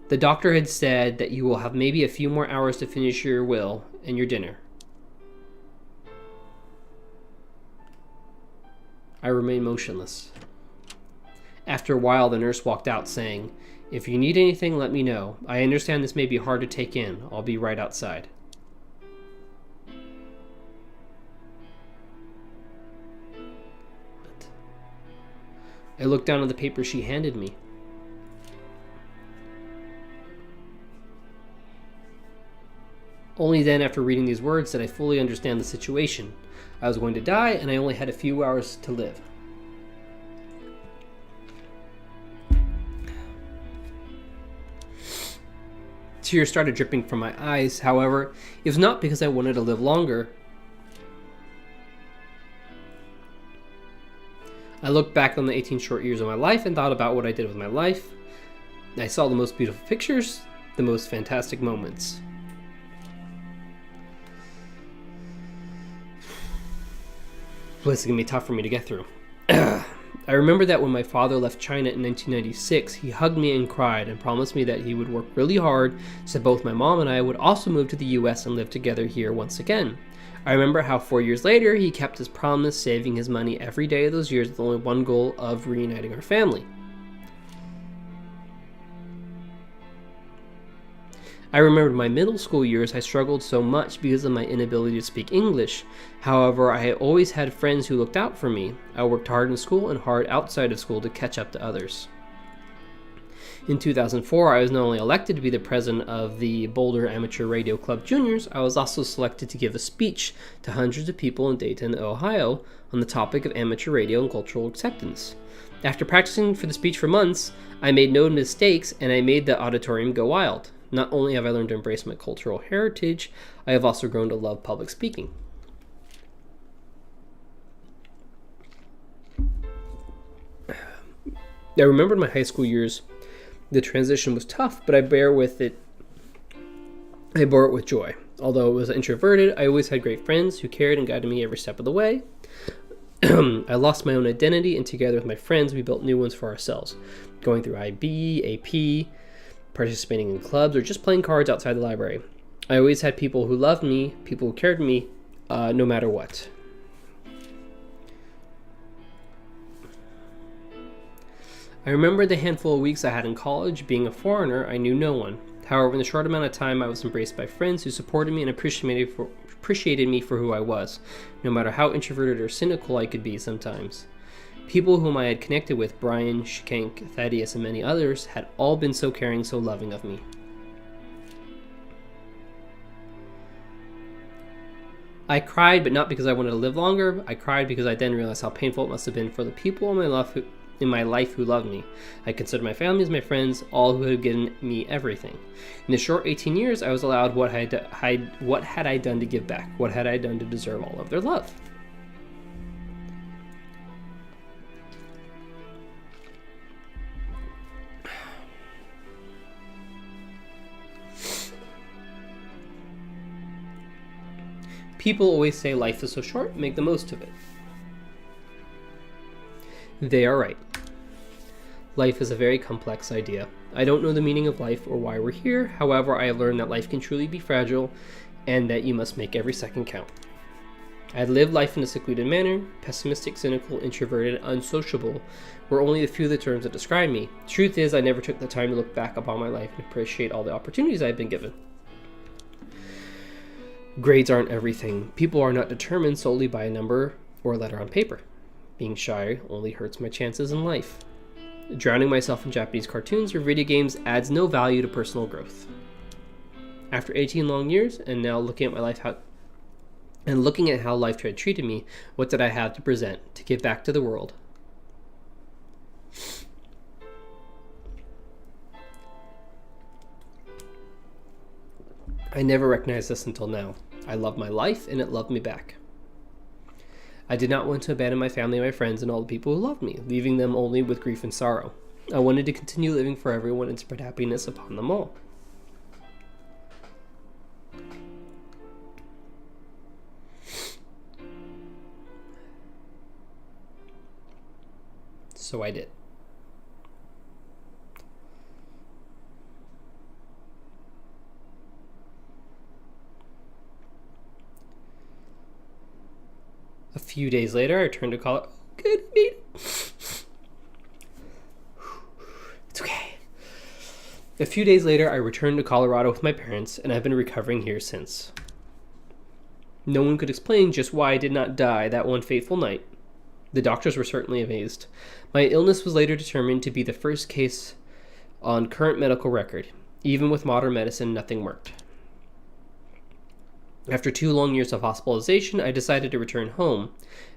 The doctor had said that you will have maybe a few more hours to finish your will and your dinner. I remained motionless. After a while, the nurse walked out, saying, If you need anything, let me know. I understand this may be hard to take in. I'll be right outside. I looked down at the paper she handed me. Only then, after reading these words, did I fully understand the situation. I was going to die, and I only had a few hours to live. Tears started dripping from my eyes. However, it was not because I wanted to live longer. I looked back on the 18 short years of my life and thought about what I did with my life. I saw the most beautiful pictures, the most fantastic moments. This is going to be tough for me to get through. I remember that when my father left China in 1996, he hugged me and cried and promised me that he would work really hard so both my mom and I would also move to the US and live together here once again. I remember how 4 years later, he kept his promise, saving his money every day of those years with only one goal of reuniting our family. I remembered my middle school years, I struggled so much because of my inability to speak English. However, I had always had friends who looked out for me. I worked hard in school and hard outside of school to catch up to others. In 2004, I was not only elected to be the president of the Boulder Amateur Radio Club Juniors, I was also selected to give a speech to hundreds of people in Dayton, Ohio, on the topic of amateur radio and cultural acceptance. After practicing for the speech for months, I made no mistakes and I made the auditorium go wild. Not only have I learned to embrace my cultural heritage, I have also grown to love public speaking. I remembered my high school years. The transition was tough, but I bore it with joy. Although I was introverted, I always had great friends who cared and guided me every step of the way. I lost my own identity, and together with my friends, we built new ones for ourselves. Going through IB, AP, participating in clubs, or just playing cards outside the library. I always had people who loved me, people who cared for me, no matter what. I remember the handful of weeks I had in college. Being a foreigner, I knew no one. However, in the short amount of time, I was embraced by friends who supported me and appreciated me for who I was, no matter how introverted or cynical I could be sometimes. People whom I had connected with, Brian, Shank, Thaddeus, and many others, had all been so caring, so loving of me. I cried, but not because I wanted to live longer. I cried because I then realized how painful it must have been for the people in my life who loved me. I considered my family as my friends, all who had given me everything. In the short 18 years, I was allowed what had I done to give back? What had I done to deserve all of their love? People always say life is so short, make the most of it. They are right. Life is a very complex idea. I don't know the meaning of life or why we're here. However, I have learned that life can truly be fragile and that you must make every second count. I had lived life in a secluded manner. Pessimistic, cynical, introverted, unsociable were only a few of the terms that describe me. Truth is, I never took the time to look back upon my life and appreciate all the opportunities I had been given. Grades aren't everything. People are not determined solely by a number or a letter on paper. Being shy only hurts my chances in life. Drowning myself in Japanese cartoons or video games adds no value to personal growth. After 18 long years, and now looking at my life looking at how life had treated me, what did I have to present, to give back to the world? I never recognized this until now. I loved my life, and it loved me back. I did not want to abandon my family, my friends, and all the people who loved me, leaving them only with grief and sorrow. I wanted to continue living for everyone and spread happiness upon them all. So I did. A few days later, I returned to college. Good meeting. It's okay. A few days later, I returned to Colorado with my parents, and I've been recovering here since. No one could explain just why I did not die that one fateful night. The doctors were certainly amazed. My illness was later determined to be the first case on current medical record. Even with modern medicine, nothing worked. After 2 long years of hospitalization, I decided to return home.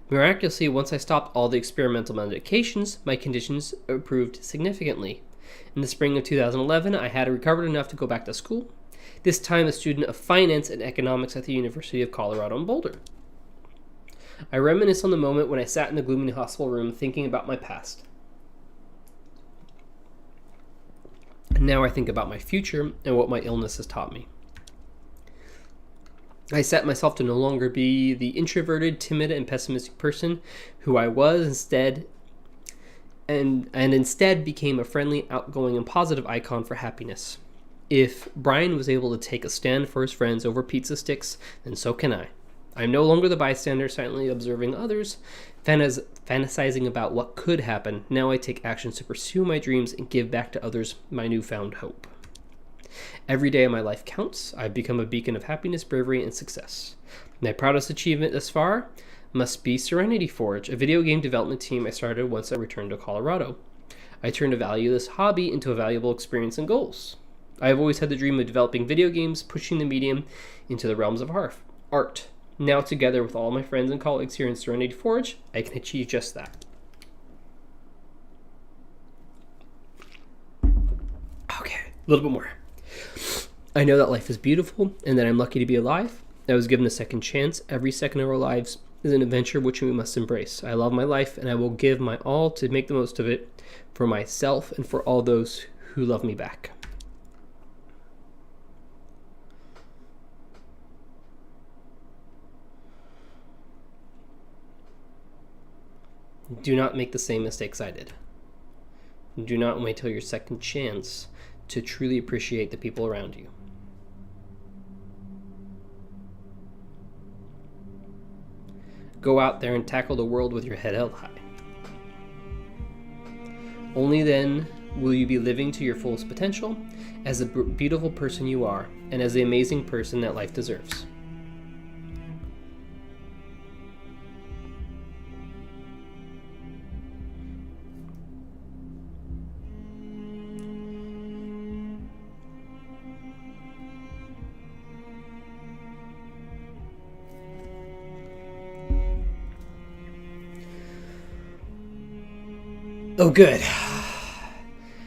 Miraculously, once I stopped all the experimental medications, my conditions improved significantly. In the spring of 2011, I had recovered enough to go back to school, this time a student of finance and economics at the University of Colorado in Boulder. I reminisce on the moment when I sat in the gloomy hospital room thinking about my past. And now I think about my future and what my illness has taught me. I set myself to no longer be the introverted, timid, and pessimistic person who I was instead became a friendly, outgoing, and positive icon for happiness. If Brian was able to take a stand for his friends over pizza sticks, then so can I. I'm no longer the bystander silently observing others, fantasizing about what could happen. Now I take actions to pursue my dreams and give back to others my newfound hope. Every day of my life counts. I've become a beacon of happiness, bravery, and success. My proudest achievement thus far must be Serenity Forge, a video game development team I started once I returned to Colorado. I turned a valueless hobby into a valuable experience and goals. I have always had the dream of developing video games, pushing the medium into the realms of art. Now, together with all my friends and colleagues here in Serenity Forge, I can achieve just that. Okay, a little bit more. I know that life is beautiful and that I'm lucky to be alive. I was given a second chance. Every second of our lives is an adventure which we must embrace. I love my life and I will give my all to make the most of it for myself and for all those who love me back. Do not make the same mistakes I did. Do not wait till your second chance to truly appreciate the people around you. Go out there and tackle the world with your head held high. Only then will you be living to your fullest potential as the beautiful person you are and as the amazing person that life deserves. Oh, good.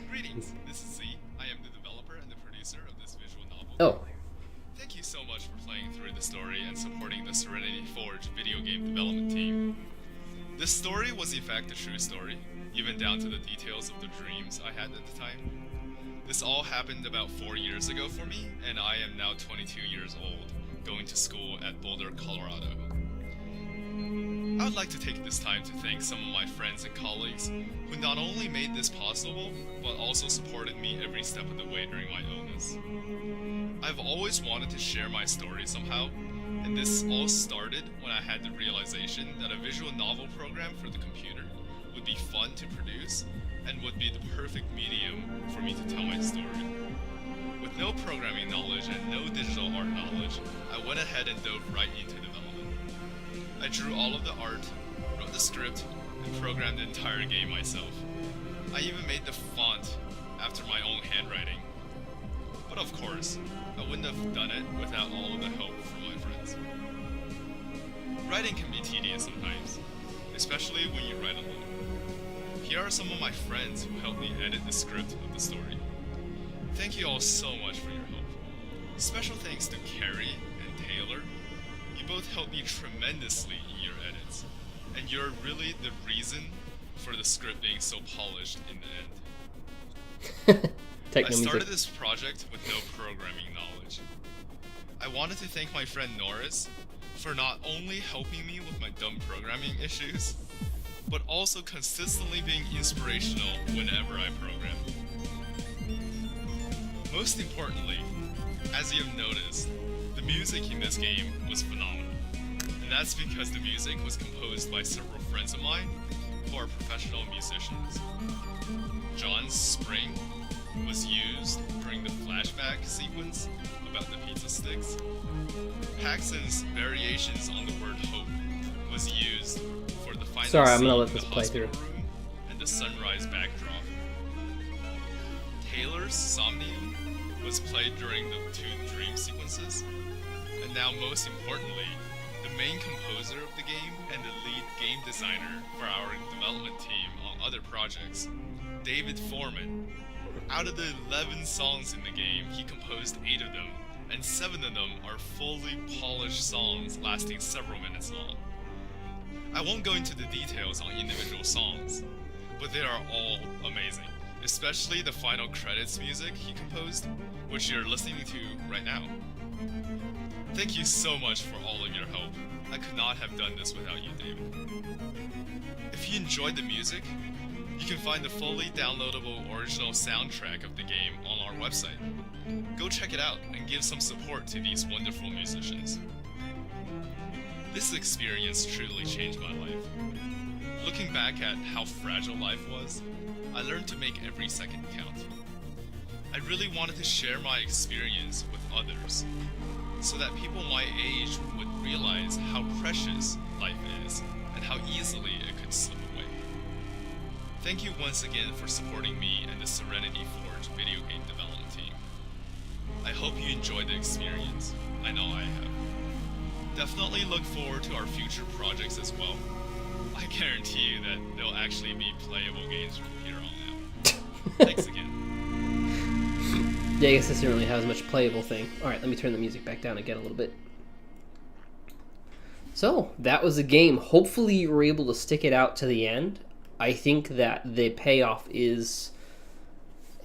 Greetings, this is Z. I am the developer and the producer of this visual novel. Oh. Thank you so much for playing through the story and supporting the Serenity Forge video game development team. This story was in fact a true story, even down to the details of the dreams I had at the time. This all happened about 4 years ago for me, and I am now 22 years old, going to school at Boulder, Colorado. I would like to take this time to thank some of my friends and colleagues who not only made this possible, but also supported me every step of the way during my illness. I've always wanted to share my story somehow, and this all started when I had the realization that a visual novel program for the computer would be fun to produce and would be the perfect medium for me to tell my story. With no programming knowledge and no digital art knowledge, I went ahead and dove right into development. I drew all of the art, wrote the script, and programmed the entire game myself. I even made the font after my own handwriting. But of course, I wouldn't have done it without all of the help from my friends. Writing can be tedious sometimes, especially when you write alone. Here are some of my friends who helped me edit the script of the story. Thank you all so much for your help. Special thanks to Carrie and Taylor. You both helped me tremendously in your edits, and you're really the reason for the script being so polished in the end. I started this project with no programming knowledge. I wanted to thank my friend Norris for not only helping me with my dumb programming issues, but also consistently being inspirational whenever I program. Most importantly, as you have noticed, the music in this game was phenomenal, and that's because the music was composed by several friends of mine who are professional musicians. John's Spring was used during the flashback sequence about the pizza sticks. Paxton's Variations on the Word Hope was used for the final Sorry, I'm scene gonna let in this the play hospital through. room and the sunrise backdrop. Taylor's Somnium was played during the 2 dream sequences. And now, most importantly, the main composer of the game and the lead game designer for our development team on other projects, David Foreman. Out of the 11 songs in the game, he composed 8 of them, and 7 of them are fully polished songs lasting several minutes long. I won't go into the details on individual songs, but they are all amazing, especially the final credits music he composed, which you're listening to right now. Thank you so much for all of your help. I could not have done this without you, David. If you enjoyed the music, you can find the fully downloadable original soundtrack of the game on our website. Go check it out and give some support to these wonderful musicians. This experience truly changed my life. Looking back at how fragile life was, I learned to make every second count. I really wanted to share my experience with others, so that people my age would realize how precious life is and how easily it could slip away. Thank you once again for supporting me and the Serenity Forge video game development team. I hope you enjoyed the experience. I know I have. Definitely look forward to our future projects as well. I guarantee you that there'll actually be playable games from here on out. Thanks again. Yeah, I guess this didn't really have as much playable thing. Alright, let me turn the music back down again a little bit. So, that was the game. Hopefully you were able to stick it out to the end. I think that the payoff is...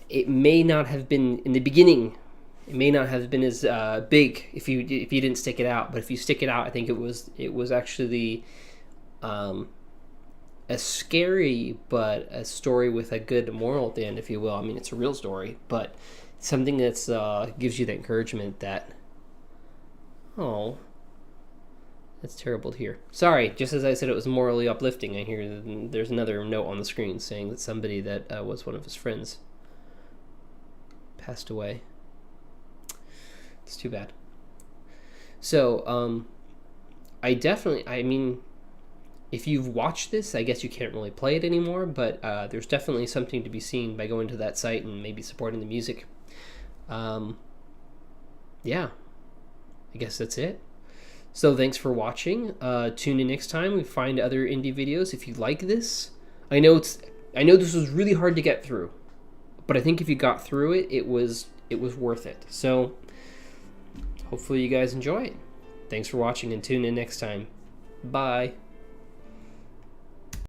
It may not have been, in the beginning, it may not have been as big if you didn't stick it out. But if you stick it out, I think it was actually a scary, but a story with a good moral at the end, if you will. I mean, it's a real story, but something that's gives you the encouragement that, oh, that's terrible to hear. Sorry, just as I said it was morally uplifting, I hear there's another note on the screen saying that somebody that was one of his friends passed away. It's too bad. So, I mean, if you've watched this, I guess you can't really play it anymore, but there's definitely something to be seen by going to that site and maybe supporting the music. Yeah, I guess that's it. So thanks for watching. Tune in next time. We find other indie videos. If you like this, I know this was really hard to get through, but I think if you got through it, it was worth it. So hopefully you guys enjoy it. Thanks for watching and tune in next time. Bye.